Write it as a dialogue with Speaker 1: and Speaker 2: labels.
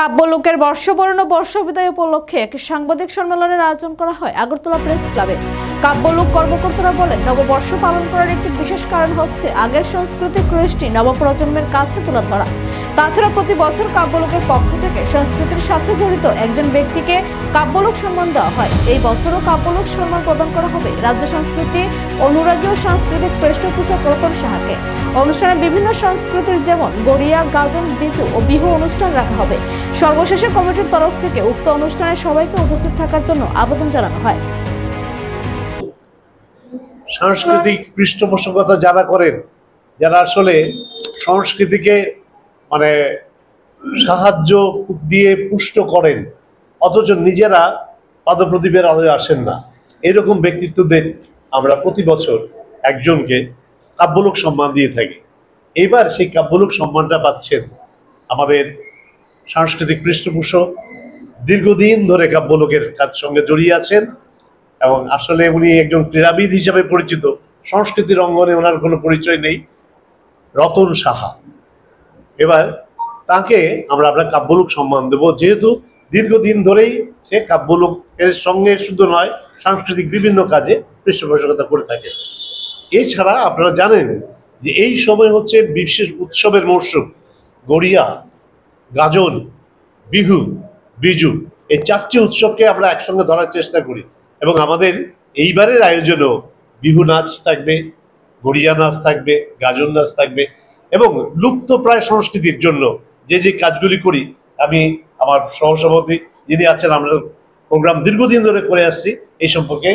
Speaker 1: কাব্যলোকের বর্ষবরণ ও বর্ষবিদায় উপলক্ষে এক সাংবাদিক সম্মেলনের আয়োজন করা হয় আগরতলা প্রেস ক্লাবে। কাব্যলোক কর্মকর্তারা বলেন, নববর্ষ পালন করার একটি বিশেষ কারণ হচ্ছে আগের সাংস্কৃতিক কৃষ্টি নবপ্রজন্মের কাছে তুলে ধরা। তাছাড়া প্রতি বছর কাব্যলোকের পক্ষ থেকে সংস্কৃতির সাথে জড়িত একজন ব্যক্তিকে কাব্যলোক সম্মান দেওয়া হয়। এই বছরও কাব্যলোক সম্মান প্রদান করা হবে রাজ্য সংস্কৃতি অনুরাগী ও সাংস্কৃতিক পৃষ্ঠপোষক রতন সাহাকে। অনুষ্ঠানে বিভিন্ন সংস্কৃতির যেমন গড়িয়া, গাজন, বিজু ও বিহু অনুষ্ঠান রাখা হবে। সর্বশেষে কমিটির তরফ থেকে উক্ত অনুষ্ঠানে সবাইকে উপস্থিত থাকার জন্য আবেদন জানানো হয়।
Speaker 2: সাংস্কৃতিক পৃষ্ঠপোষকতা যারা করেন, যারা আসলে সংস্কৃতিকে সাহায্য দিয়ে পুষ্ট করেন অথচ নিজেরা পাদপ্রদীপের আলোয় আসেন না, এরকম ব্যক্তিত্বদের আমরা প্রতি বছর একজনকে কাব্যলোক সম্মান দিয়ে থাকি। এবার সেই কাব্যলোক সম্মানটা পাচ্ছেন আমাদের সাংস্কৃতিক পৃষ্ঠপোষক, দীর্ঘদিন ধরে কাব্যলোকের কাজ সঙ্গে জড়িয়ে আছেন এবং আসলে উনি একজন ক্রীড়াবিদ হিসাবে পরিচিত। সংস্কৃতির অঙ্গনে ওনার কোনো পরিচয় নেই, রতন সাহা। এবার তাকে আমরা কাব্যলোক সম্মান দেব, যেহেতু দীর্ঘদিন ধরেই সে কাব্যলোকের সঙ্গে শুধু নয়, সাংস্কৃতিক বিভিন্ন কাজে পৃষ্ঠপোষকতা করে থাকে। এছাড়া আপনারা জানেন যে এই সময় হচ্ছে বিশেষ উৎসবের মরশুম। গড়িয়া, গাজন, বিহু, বিজু, এই চারটি উৎসবকে আমরা একসঙ্গে ধরার চেষ্টা করি এবং আমাদের এইবারের আয়োজনেও বিহু নাচ থাকবে, গড়িয়া নাচ থাকবে, গাজন নাচ থাকবে এবং লুপ্ত প্রায় সংস্কৃতির জন্য যে যে কাজগুলি করি, আমি আমার সহসভাপতি যিনি আছেন, আমরা প্রোগ্রাম দীর্ঘদিন ধরে করে আসছি, এই সম্পর্কে